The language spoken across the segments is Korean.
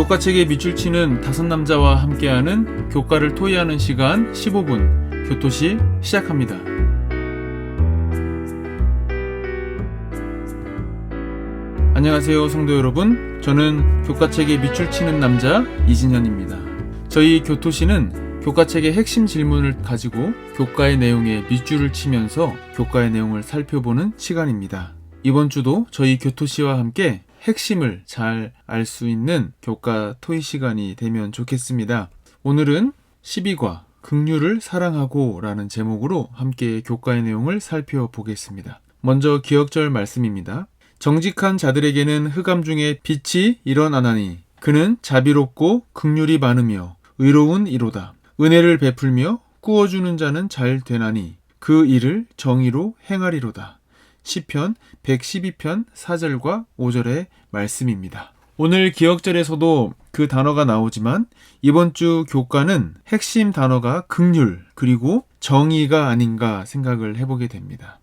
교과책에 밑줄 치는 다섯 남자와 함께하는 교과를 토의하는 시간 15분 교토시 시작합니다. 안녕하세요 성도 여러분, 저는 교과책에 밑줄 치는 남자 이진현입니다. 저희 교토시는 교과책의 핵심 질문을 가지고 교과의 내용에 밑줄을 치면서 교과의 내용을 살펴보는 시간입니다. 이번 주도 저희 교토시와 함께 핵심을 잘 알 수 있는 교과 토의 시간이 되면 좋겠습니다. 오늘은 12과 긍휼을 사랑하고 라는 제목으로 함께 교과의 내용을 살펴보겠습니다. 먼저 기억절 말씀입니다. 정직한 자들에게는 흑암 중에 빛이 일어나나니 그는 자비롭고 긍휼이 많으며 의로운 이로다. 은혜를 베풀며 꾸어주는 자는 잘 되나니 그 일을 정의로 행하리로다. 시편 112편 4절과 5절의 말씀입니다. 오늘 기억절에서도 그 단어가 나오지만 이번 주 교과는 핵심 단어가 긍휼 그리고 정의가 아닌가 생각을 해보게 됩니다.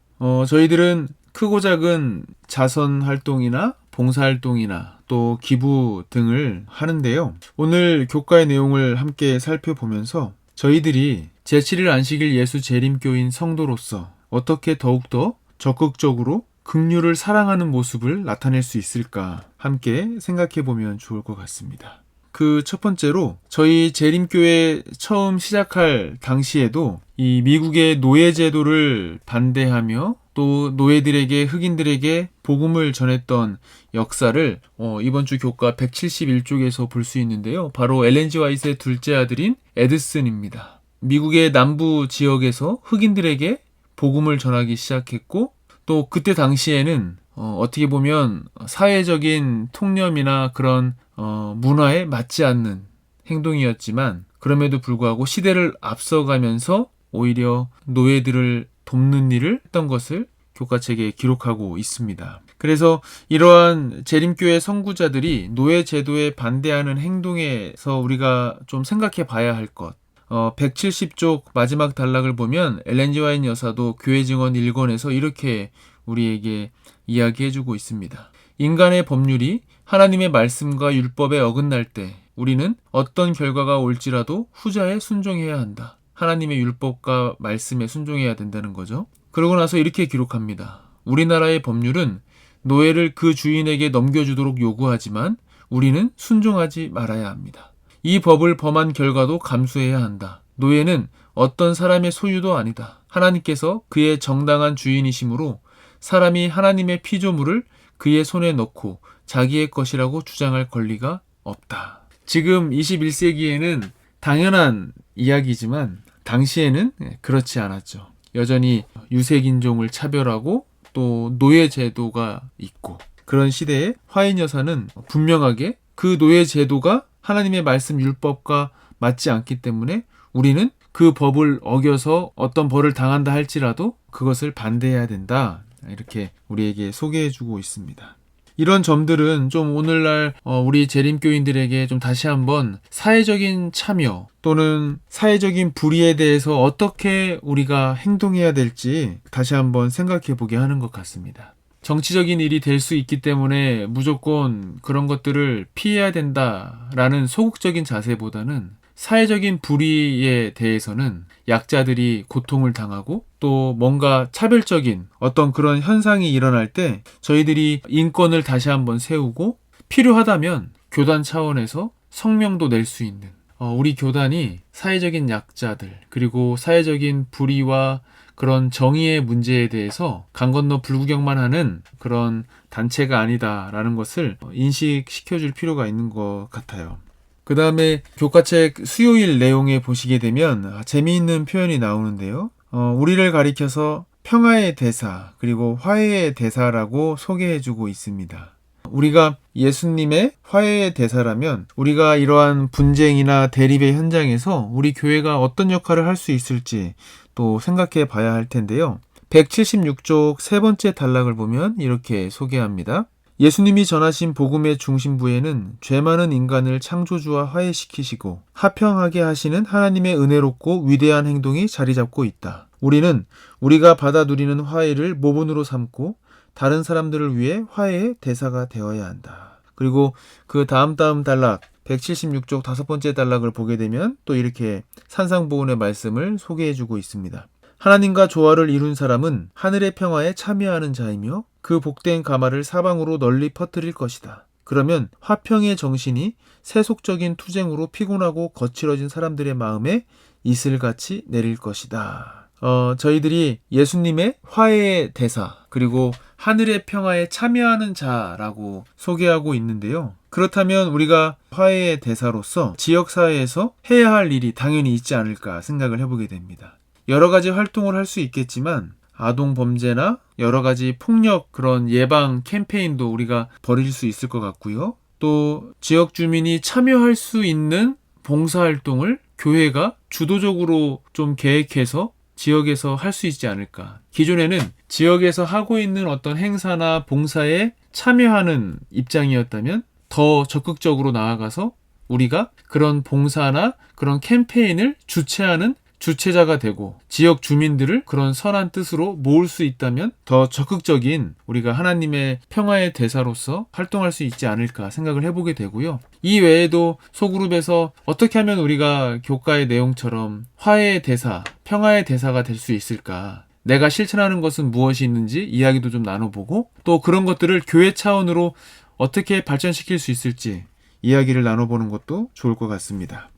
저희들은 크고 작은 자선 활동이나 봉사 활동이나 또 기부 등을 하는데요. 오늘 교과의 내용을 함께 살펴보면서 저희들이 제7일 안식일 예수 재림교인 성도로서 어떻게 더욱더 적극적으로 긍휼을 사랑하는 모습을 나타낼 수 있을까 함께 생각해 보면 좋을 것 같습니다. 그 첫 번째로 저희 재림교회 처음 시작할 당시에도 이 미국의 노예 제도를 반대하며 또 노예들에게 흑인들에게 복음을 전했던 역사를 이번 주 교과 171쪽에서 볼 수 있는데요. 바로 엘렌 G 화이트의 둘째 아들인 에드슨입니다. 미국의 남부 지역에서 흑인들에게 복음을 전하기 시작했고 또 그때 당시에는 어떻게 보면 사회적인 통념이나 그런 문화에 맞지 않는 행동이었지만 그럼에도 불구하고 시대를 앞서가면서 오히려 노예들을 돕는 일을 했던 것을 교과책에 기록하고 있습니다. 그래서 이러한 재림교회 선구자들이 노예 제도에 반대하는 행동에서 우리가 좀 생각해 봐야 할 것. 170쪽 마지막 단락을 보면 엘렌 G 화이트 여사도 교회 증언 1권에서 이렇게 우리에게 이야기해주고 있습니다. 인간의 법률이 하나님의 말씀과 율법에 어긋날 때 우리는 어떤 결과가 올지라도 후자에 순종해야 한다. 하나님의 율법과 말씀에 순종해야 된다는 거죠. 그러고 나서 이렇게 기록합니다. 우리나라의 법률은 노예를 그 주인에게 넘겨주도록 요구하지만 우리는 순종하지 말아야 합니다. 이 법을 범한 결과도 감수해야 한다. 노예는 어떤 사람의 소유도 아니다. 하나님께서 그의 정당한 주인이시므로 사람이 하나님의 피조물을 그의 손에 넣고 자기의 것이라고 주장할 권리가 없다. 지금 21세기에는 당연한 이야기지만 당시에는 그렇지 않았죠. 여전히 유색인종을 차별하고 또 노예 제도가 있고 그런 시대에 화인 여사는 분명하게 그 노예 제도가 하나님의 말씀 율법과 맞지 않기 때문에 우리는 그 법을 어겨서 어떤 벌을 당한다 할지라도 그것을 반대해야 된다. 이렇게 우리에게 소개해주고 있습니다. 이런 점들은 좀 오늘날 우리 재림교인들에게 좀 다시 한번 사회적인 참여 또는 사회적인 불의에 대해서 어떻게 우리가 행동해야 될지 다시 한번 생각해 보게 하는 것 같습니다. 정치적인 일이 될 수 있기 때문에 무조건 그런 것들을 피해야 된다라는 소극적인 자세보다는 사회적인 불의에 대해서는 약자들이 고통을 당하고 또 뭔가 차별적인 어떤 그런 현상이 일어날 때 저희들이 인권을 다시 한번 세우고 필요하다면 교단 차원에서 성명도 낼 수 있는 우리 교단이 사회적인 약자들 그리고 사회적인 불의와 그런 정의의 문제에 대해서 강 건너 불구경만 하는 그런 단체가 아니다라는 것을 인식시켜줄 필요가 있는 것 같아요. 그 다음에 교과책 수요일 내용에 보시게 되면 재미있는 표현이 나오는데요. 우리를 가리켜서 평화의 대사 그리고 화해의 대사라고 소개해주고 있습니다. 우리가 예수님의 화해의 대사라면 우리가 이러한 분쟁이나 대립의 현장에서 우리 교회가 어떤 역할을 할 수 있을지 또 생각해 봐야 할 텐데요. 176쪽 세 번째 단락을 보면 이렇게 소개합니다. 예수님이 전하신 복음의 중심부에는 죄 많은 인간을 창조주와 화해시키시고 화평하게 하시는 하나님의 은혜롭고 위대한 행동이 자리 잡고 있다. 우리는 우리가 받아 누리는 화해를 모본으로 삼고 다른 사람들을 위해 화해의 대사가 되어야 한다. 그리고 그 다음 단락 176쪽 5번째 단락을 보게 되면 또 이렇게 산상보훈의 말씀을 소개해주고 있습니다. 하나님과 조화를 이룬 사람은 하늘의 평화에 참여하는 자이며 그 복된 가마를 사방으로 널리 퍼뜨릴 것이다. 그러면 화평의 정신이 세속적인 투쟁으로 피곤하고 거칠어진 사람들의 마음에 이슬같이 내릴 것이다. 저희들이 예수님의 화해의 대사 그리고 하늘의 평화에 참여하는 자라고 소개하고 있는데요. 그렇다면 우리가 화해의 대사로서 지역사회에서 해야 할 일이 당연히 있지 않을까 생각을 해보게 됩니다. 여러 가지 활동을 할 수 있겠지만 아동 범죄나 여러 가지 폭력 그런 예방 캠페인도 우리가 벌일 수 있을 것 같고요. 또 지역 주민이 참여할 수 있는 봉사활동을 교회가 주도적으로 좀 계획해서 지역에서 할 수 있지 않을까. 기존에는 지역에서 하고 있는 어떤 행사나 봉사에 참여하는 입장이었다면 더 적극적으로 나아가서 우리가 그런 봉사나 그런 캠페인을 주최하는 주체자가 되고 지역 주민들을 그런 선한 뜻으로 모을 수 있다면 더 적극적인 우리가 하나님의 평화의 대사로서 활동할 수 있지 않을까 생각을 해보게 되고요. 이 외에도 소그룹에서 어떻게 하면 우리가 교과의 내용처럼 화해의 대사, 평화의 대사가 될 수 있을까? 내가 실천하는 것은 무엇이 있는지 이야기도 좀 나눠보고 또 그런 것들을 교회 차원으로 어떻게 발전시킬 수 있을지 이야기를 나눠보는 것도 좋을 것 같습니다.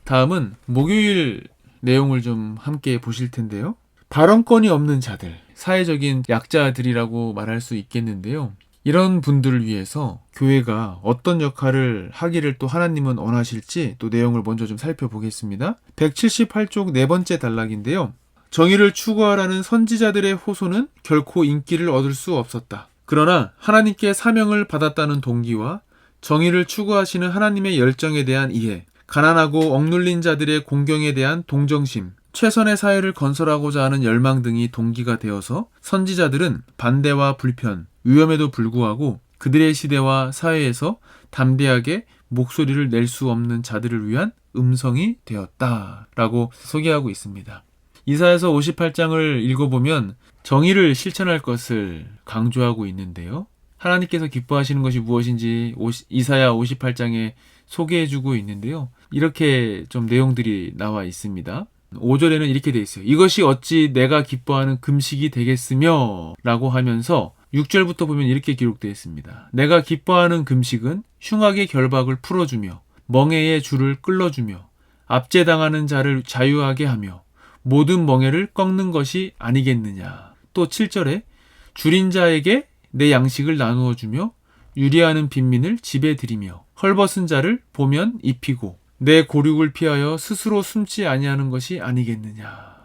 다음은 목요일 내용을 좀 함께 보실 텐데요. 발언권이 없는 자들, 사회적인 약자들이라고 말할 수 있겠는데요. 이런 분들을 위해서 교회가 어떤 역할을 하기를 또 하나님은 원하실지 또 내용을 먼저 좀 살펴보겠습니다. 178쪽 네 번째 단락인데요. 정의를 추구하라는 선지자들의 호소는 결코 인기를 얻을 수 없었다. 그러나 하나님께 사명을 받았다는 동기와 정의를 추구하시는 하나님의 열정에 대한 이해, 가난하고 억눌린 자들의 공경에 대한 동정심, 최선의 사회를 건설하고자 하는 열망 등이 동기가 되어서 선지자들은 반대와 불편, 위험에도 불구하고 그들의 시대와 사회에서 담대하게 목소리를 낼 수 없는 자들을 위한 음성이 되었다라고 소개하고 있습니다. 이사야서 58장을 읽어보면 정의를 실천할 것을 강조하고 있는데요. 하나님께서 기뻐하시는 것이 무엇인지 이사야 58장에 소개해주고 있는데요. 이렇게 좀 내용들이 나와 있습니다. 5절에는 이렇게 돼 있어요. 이것이 어찌 내가 기뻐하는 금식이 되겠으며 라고 하면서 6절부터 보면 이렇게 기록되어 있습니다. 내가 기뻐하는 금식은 흉악의 결박을 풀어주며 멍에의 줄을 끌어주며 압제당하는 자를 자유하게 하며 모든 멍에를 꺾는 것이 아니겠느냐. 또 7절에 줄인 자에게 내 양식을 나누어 주며 유리하는 빈민을 집에 들이며 헐벗은 자를 보면 입히고 내 고륙을 피하여 스스로 숨지 아니하는 것이 아니겠느냐.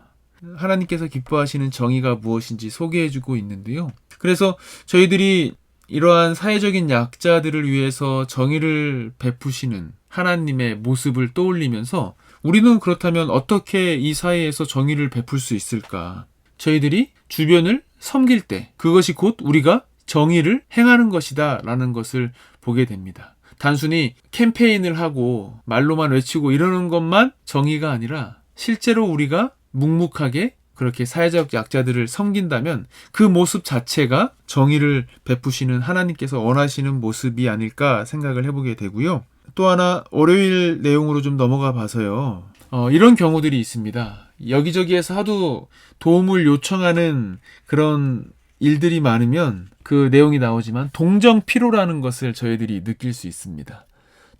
하나님께서 기뻐하시는 정의가 무엇인지 소개해주고 있는데요. 그래서 저희들이 이러한 사회적인 약자들을 위해서 정의를 베푸시는 하나님의 모습을 떠올리면서 우리는 그렇다면 어떻게 이 사회에서 정의를 베풀 수 있을까? 저희들이 주변을 섬길 때 그것이 곧 우리가 정의를 행하는 것이다 라는 것을 보게 됩니다. 단순히 캠페인을 하고 말로만 외치고 이러는 것만 정의가 아니라 실제로 우리가 묵묵하게 그렇게 사회적 약자들을 섬긴다면 그 모습 자체가 정의를 베푸시는 하나님께서 원하시는 모습이 아닐까 생각을 해보게 되고요. 또 하나 월요일 내용으로 좀 넘어가 봐서요. 이런 경우들이 있습니다. 여기저기에서 하도 도움을 요청하는 그런 일들이 많으면 그 내용이 나오지만 동정피로라는 것을 저희들이 느낄 수 있습니다.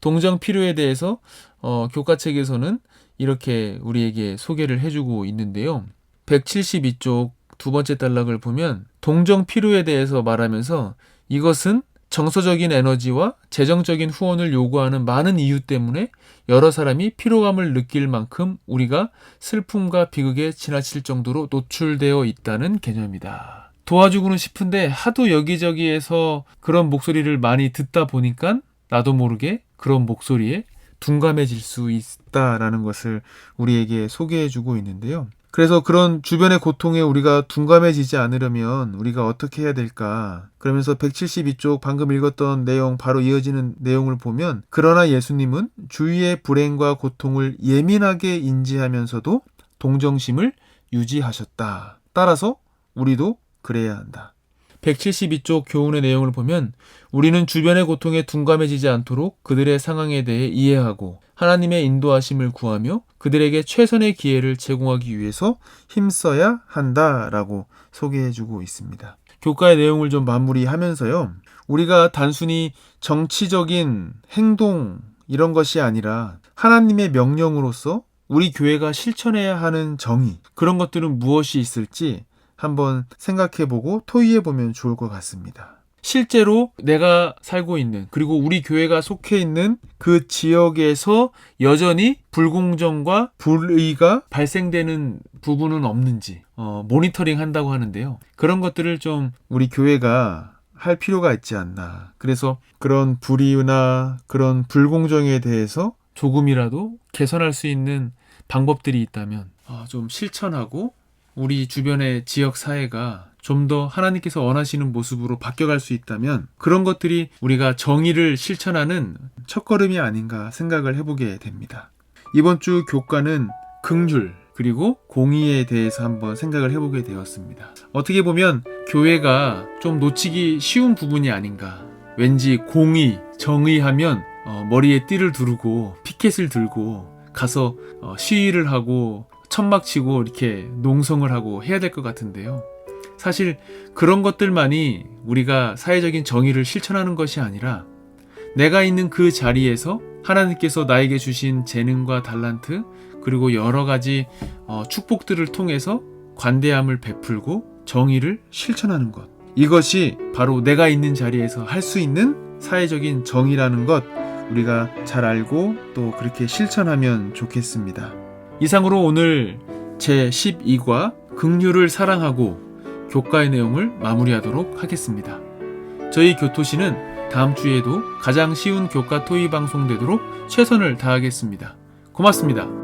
동정피로에 대해서 교과책에서는 이렇게 우리에게 소개를 해주고 있는데요. 172쪽 두 번째 단락을 보면 동정피로에 대해서 말하면서 이것은 정서적인 에너지와 재정적인 후원을 요구하는 많은 이유 때문에 여러 사람이 피로감을 느낄 만큼 우리가 슬픔과 비극에 지나칠 정도로 노출되어 있다는 개념이다. 도와주고는 싶은데 하도 여기저기에서 그런 목소리를 많이 듣다 보니까 나도 모르게 그런 목소리에 둔감해질 수 있다라는 것을 우리에게 소개해주고 있는데요. 그래서 그런 주변의 고통에 우리가 둔감해지지 않으려면 우리가 어떻게 해야 될까? 그러면서 172쪽 방금 읽었던 내용 바로 이어지는 내용을 보면 그러나 예수님은 주위의 불행과 고통을 예민하게 인지하면서도 동정심을 유지하셨다. 따라서 우리도 그래야 한다. 172쪽 교훈의 내용을 보면 우리는 주변의 고통에 둔감해지지 않도록 그들의 상황에 대해 이해하고 하나님의 인도하심을 구하며 그들에게 최선의 기회를 제공하기 위해서 힘써야 한다라고 소개해주고 있습니다. 교과의 내용을 좀 마무리하면서요. 우리가 단순히 정치적인 행동 이런 것이 아니라 하나님의 명령으로서 우리 교회가 실천해야 하는 정의, 그런 것들은 무엇이 있을지 한번 생각해보고 토의해보면 좋을 것 같습니다. 실제로 내가 살고 있는, 그리고 우리 교회가 속해 있는 그 지역에서 여전히 불공정과 불의가 발생되는 부분은 없는지 모니터링 한다고 하는데요. 그런 것들을 좀 우리 교회가 할 필요가 있지 않나. 그래서 그런 불의나 그런 불공정에 대해서 조금이라도 개선할 수 있는 방법들이 있다면 좀 실천하고 우리 주변의 지역 사회가 좀 더 하나님께서 원하시는 모습으로 바뀌어갈 수 있다면 그런 것들이 우리가 정의를 실천하는 첫걸음이 아닌가 생각을 해보게 됩니다. 이번 주 교과는 긍휼 그리고 공의에 대해서 한번 생각을 해보게 되었습니다. 어떻게 보면 교회가 좀 놓치기 쉬운 부분이 아닌가. 왠지 공의, 정의하면 머리에 띠를 두르고 피켓을 들고 가서 시위를 하고 천막 치고 이렇게 농성을 하고 해야 될 것 같은데요. 사실 그런 것들만이 우리가 사회적인 정의를 실천하는 것이 아니라 내가 있는 그 자리에서 하나님께서 나에게 주신 재능과 달란트 그리고 여러 가지 축복들을 통해서 관대함을 베풀고 정의를 실천하는 것, 이것이 바로 내가 있는 자리에서 할 수 있는 사회적인 정의라는 것, 우리가 잘 알고 또 그렇게 실천하면 좋겠습니다. 이상으로 오늘 제12과 긍휼을 사랑하고 교과의 내용을 마무리하도록 하겠습니다. 저희 교토시는 다음 주에도 가장 쉬운 교과 토의 방송되도록 최선을 다하겠습니다. 고맙습니다.